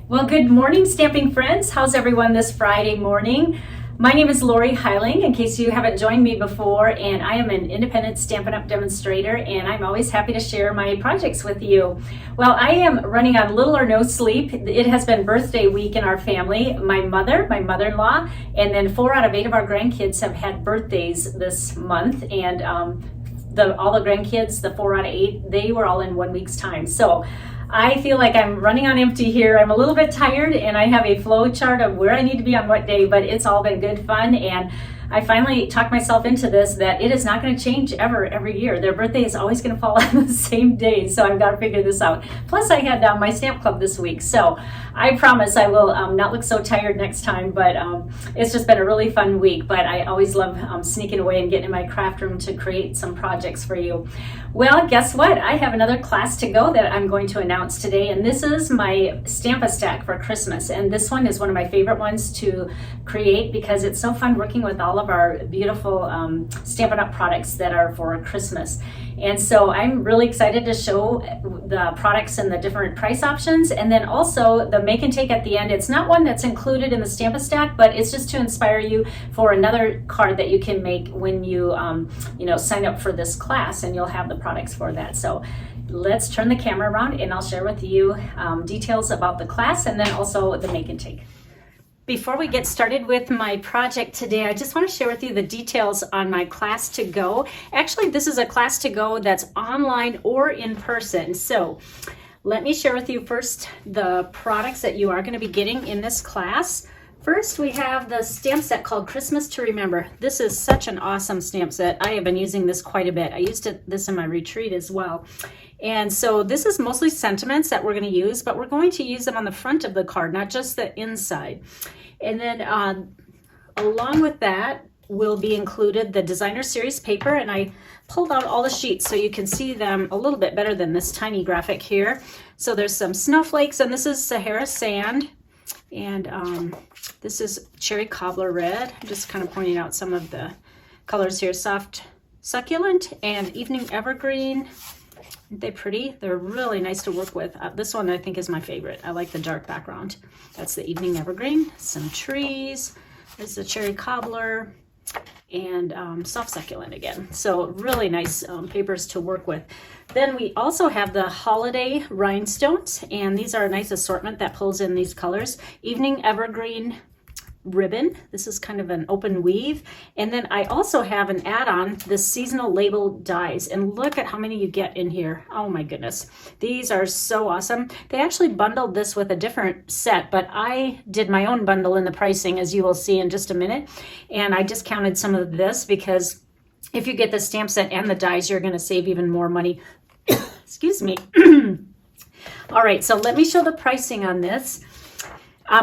Well, good morning, stamping friends. How's everyone this Friday morning? My name is Lorri Heiling, in case you haven't joined me before, and I am an independent Stampin' Up! Demonstrator, and I'm always happy to share my projects with you. Well, I am running on little or no sleep. It has been birthday week in our family. My mother-in-law, and then 4 out of 8 of our grandkids have had birthdays this month, and all the grandkids, the 4 out of 8, they were all in 1 week's time. So I feel like I'm running on empty here. I'm a little bit tired, and I have a flow chart of where I need to be on what day, but it's all been good fun, and I finally talked myself into this, that it is not going to change every year. Their birthday is always going to fall on the same day, so I've got to figure this out. Plus, I had my stamp club this week, so I promise I will not look so tired next time, but it's just been a really fun week, but I always love sneaking away and getting in my craft room to create some projects for you. Well, guess what? I have another class to go that I'm going to announce today, and this is my Stamp-A-Stack for Christmas, and this one is one of my favorite ones to create because it's so fun working with all of our beautiful Stampin' Up! Products that are for Christmas. And so I'm really excited to show the products and the different price options, and then also the make and take at the end. It's not one that's included in the Stamp-A-Stack, but it's just to inspire you for another card that you can make when you sign up for this class, and you'll have the products for that. So let's turn the camera around and I'll share with you details about the class and then also the make and take. Before we get started with my project today, I just want to share with you the details on my class to go. Actually, this is a class to go that's online or in person. So let me share with you first the products that you are going to be getting in this class. First, we have the stamp set called Christmas to Remember. This is such an awesome stamp set. I have been using this quite a bit. I used this in my retreat as well. And so this is mostly sentiments that we're going to use, but we're going to use them on the front of the card, not just the inside. And then along with that will be included the designer series paper, and I pulled out all the sheets so you can see them a little bit better than this tiny graphic here. So there's some snowflakes, and this is Sahara sand, and this is cherry cobbler red. I'm just kind of pointing out some of the colors here. Soft succulent and evening evergreen. Aren't they pretty? They're really nice to work with. This one I think is my favorite. I like the dark background. That's the evening evergreen. Some trees. This is the cherry cobbler and soft succulent again. So really nice papers to work with. Then we also have the holiday rhinestones, and these are a nice assortment that pulls in these colors. Evening evergreen ribbon. This is kind of an open weave. And then I also have an add-on, the seasonal label dies, and look at how many you get in here. Oh my goodness. These are so awesome. They actually bundled this with a different set, but I did my own bundle in the pricing, as you will see in just a minute. And I discounted some of this because if you get the stamp set and the dies, you're going to save even more money. Excuse me. All right, so let me show the pricing on this.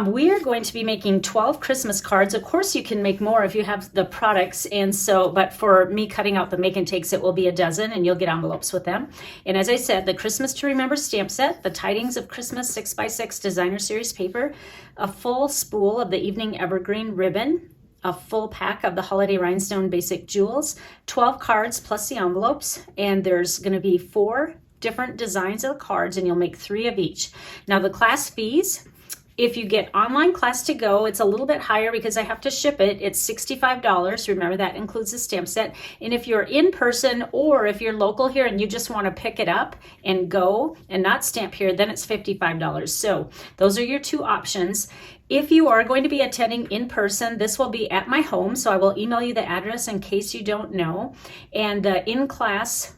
We are going to be making 12 Christmas cards. Of course, you can make more if you have the products, and so, but for me cutting out the make and takes, it will be a dozen, and you'll get envelopes with them. And as I said, the Christmas to Remember stamp set, the Tidings of Christmas 6x6 designer series paper, a full spool of the evening evergreen ribbon, a full pack of the holiday rhinestone basic jewels, 12 cards plus the envelopes, and there's going to be 4 different designs of the cards, and you'll make 3 of each. Now the class fees, if you get online class to go, it's a little bit higher because I have to ship it. It's $65. Remember, that includes the stamp set. And if you're in person or if you're local here and you just want to pick it up and go and not stamp here, then it's $55. So those are your 2 options. If you are going to be attending in person, this will be at my home, so I will email you the address in case you don't know. And the in-class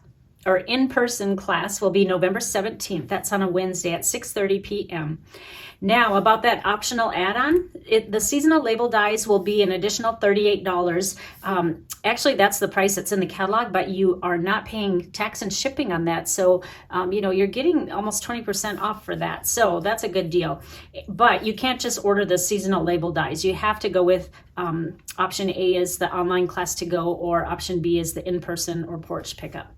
or in-person class will be November 17th. That's on a Wednesday at 6:30 p.m. Now, about that optional add-on, the seasonal label dies will be an additional $38. Actually, that's the price that's in the catalog, but you are not paying tax and shipping on that. So, you're getting almost 20% off for that. So that's a good deal. But you can't just order the seasonal label dies. You have to go with option A is the online class to go, or option B is the in-person or porch pickup.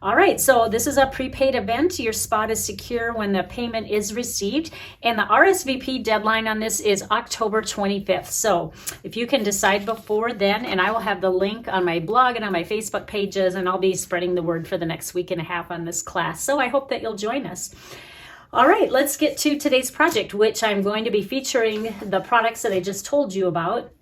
All right, so this is a prepaid event. Your spot is secure when the payment is received, and the RSVP deadline on this is October 25th. So if you can decide before then, and I will have the link on my blog and on my Facebook pages, and I'll be spreading the word for the next week and a half on this class. So I hope that you'll join us. All right, let's get to today's project, which I'm going to be featuring the products that I just told you about.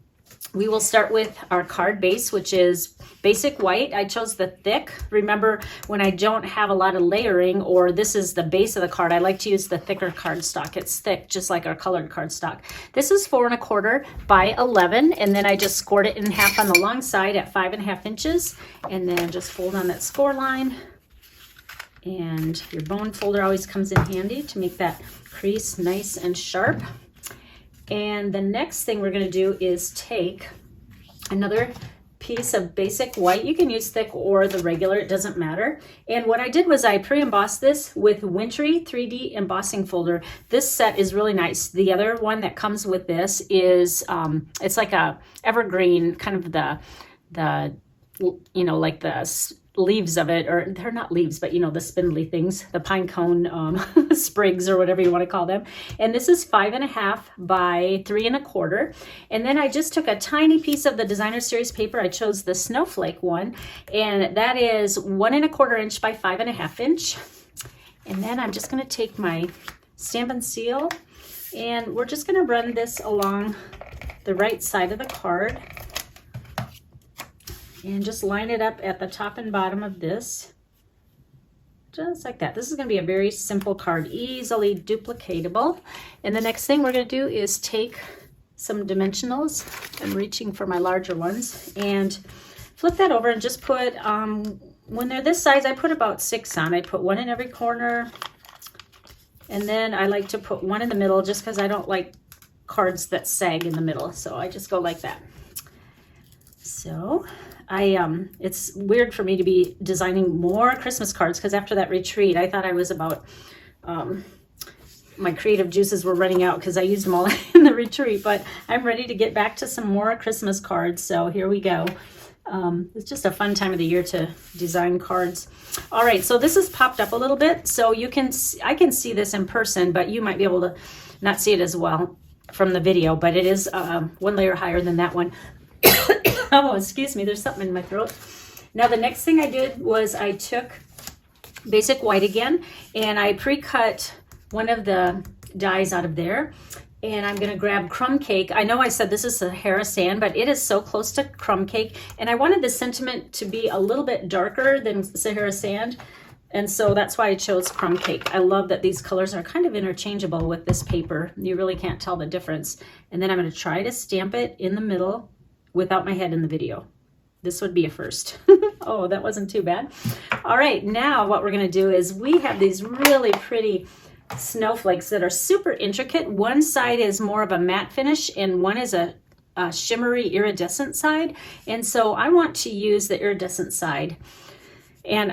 We will start with our card base, which is basic white. I chose the thick. Remember, when I don't have a lot of layering, or this is the base of the card, I like to use the thicker cardstock. It's thick, just like our colored cardstock. This is 4 1/4 by 11, and then I just scored it in half on the long side at 5 1/2 inches, and then just fold on that score line. And your bone folder always comes in handy to make that crease nice and sharp. And the next thing we're going to do is take another piece of basic white. You can use thick or the regular, it doesn't matter. And what I did was I pre-embossed this with Wintry 3D embossing folder. This set is really nice. The other one that comes with this is, it's like a evergreen, kind of the you know, like the leaves of it, or they're not leaves, but you know, the spindly things, the pine cone sprigs or whatever you want to call them. And this is 5 1/2 by 3 1/4. And then I just took a tiny piece of the designer series paper. I chose the snowflake one, and that is 1 1/4 inch by 5 1/2 inch. And then I'm just going to take my Stampin' Seal, and we're just going to run this along the right side of the card. And just line it up at the top and bottom of this, just like that. This is going to be a very simple card, easily duplicatable. And the next thing we're going to do is take some dimensionals. I'm reaching for my larger ones, and flip that over and just put, when they're this size, I put about 6 on. I put 1 in every corner, and then I like to put 1 in the middle just because I don't like cards that sag in the middle. So I just go like that. So it's weird for me to be designing more Christmas cards, because after that retreat, I thought I was about, my creative juices were running out because I used them all in the retreat, but I'm ready to get back to some more Christmas cards. So here we go. It's just a fun time of the year to design cards. All right, so this is popped up a little bit, so you can, I can see this in person, but you might be able to not see it as well from the video, but it is 1 layer higher than that one. Oh, excuse me, there's something in my throat. Now, the next thing I did was I took basic white again, and I pre-cut one of the dies out of there, and I'm gonna grab crumb cake. I know I said this is Sahara sand, but it is so close to crumb cake, and I wanted the sentiment to be a little bit darker than Sahara sand, and so that's why I chose crumb cake. I love that these colors are kind of interchangeable with this paper. You really can't tell the difference. And then I'm gonna try to stamp it in the middle without my head in the video. This would be a first. Oh, that wasn't too bad. All right, now what we're gonna do is we have these really pretty snowflakes that are super intricate. One side is more of a matte finish, and one is a shimmery iridescent side. And so I want to use the iridescent side. And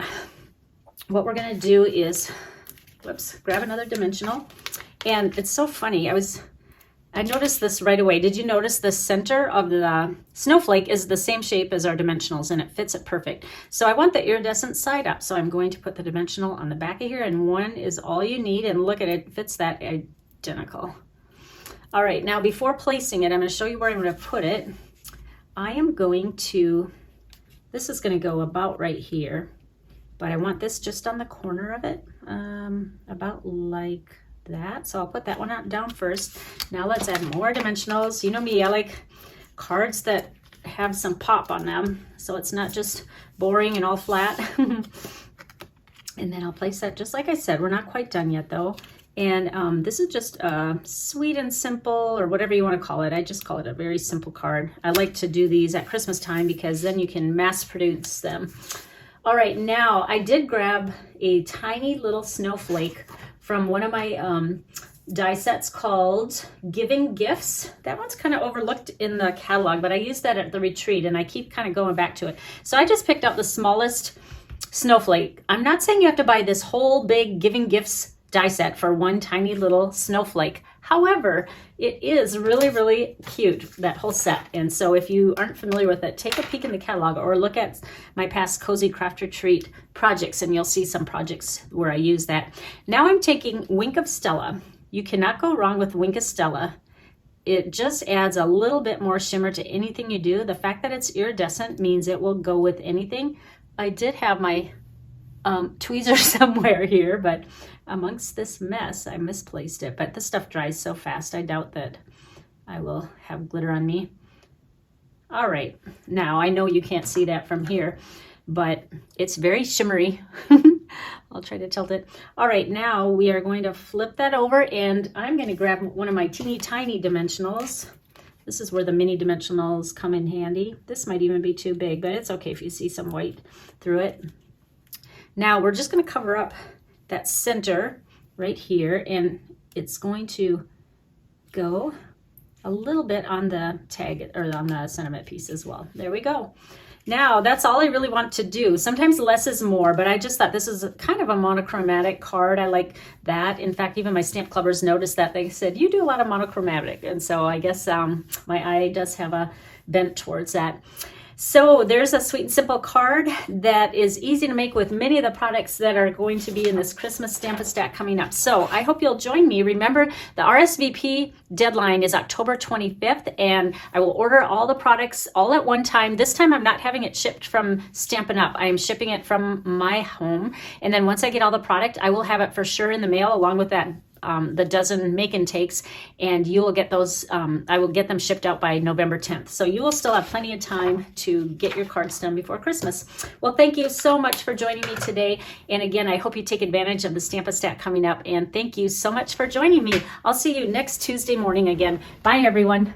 what we're gonna do is, whoops, grab another dimensional. And it's so funny, I noticed this right away. Did you notice the center of the snowflake is the same shape as our dimensionals, and it fits it perfect. So I want the iridescent side up. So I'm going to put the dimensional on the back of here, and 1 is all you need, and look at it, it fits that identical. All right, now before placing it, I'm gonna show you where I'm gonna put it. I am going to, this is gonna go about right here, but I want this just on the corner of it, about like that. So I'll put that one down first. Now let's add more dimensionals. You know me, I like cards that have some pop on them, so it's not just boring and all flat. And then I'll place that just like I said. We're not quite done yet though. And this is just sweet and simple, or whatever you want to call it. I just call it a very simple card. I like to do these at Christmas time because then you can mass produce them. All right, now I did grab a tiny little snowflake from one of my die sets called Giving Gifts. That one's kind of overlooked in the catalog, but I used that at the retreat and I keep kind of going back to it. So I just picked out the smallest snowflake. I'm not saying you have to buy this whole big Giving Gifts die set for one tiny little snowflake. However, it is really, really cute, that whole set. And so if you aren't familiar with it, take a peek in the catalog or look at my past Cozy Craft Retreat projects and you'll see some projects where I use that. Now I'm taking Wink of Stella. You cannot go wrong with Wink of Stella. It just adds a little bit more shimmer to anything you do. The fact that it's iridescent means it will go with anything. I did have my tweezer somewhere here, but amongst this mess, I misplaced it. But this stuff dries so fast, I doubt that I will have glitter on me. All right, now I know you can't see that from here, but it's very shimmery. I'll try to tilt it. All right, now we are going to flip that over, and I'm going to grab one of my teeny tiny dimensionals. This is where the mini dimensionals come in handy. This might even be too big, but it's okay if you see some white through it. Now we're just going to cover up that center right here, and it's going to go a little bit on the tag or on the sentiment piece as well. There we go. Now that's all I really want to do. Sometimes less is more, but I just thought this is kind of a monochromatic card. I like that. In fact, even my stamp clubbers noticed that. They said, you do a lot of monochromatic. And so I guess my eye does have a bent towards that. So there's a sweet and simple card that is easy to make with many of the products that are going to be in this Christmas Stamp-A-Stack coming up. So I hope you'll join me. Remember, the RSVP deadline is October 25th, and I will order all the products all at one time. This time I'm not having it shipped from Stampin' Up. I am shipping it from my home. And then once I get all the product, I will have it for sure in the mail along with that the dozen make and takes, and you will get those, I will get them shipped out by November 10th. So you will still have plenty of time to get your cards done before Christmas. Well, thank you so much for joining me today. And again, I hope you take advantage of the Stamp-A-Stack coming up. And thank you so much for joining me. I'll see you next Tuesday morning again. Bye, everyone.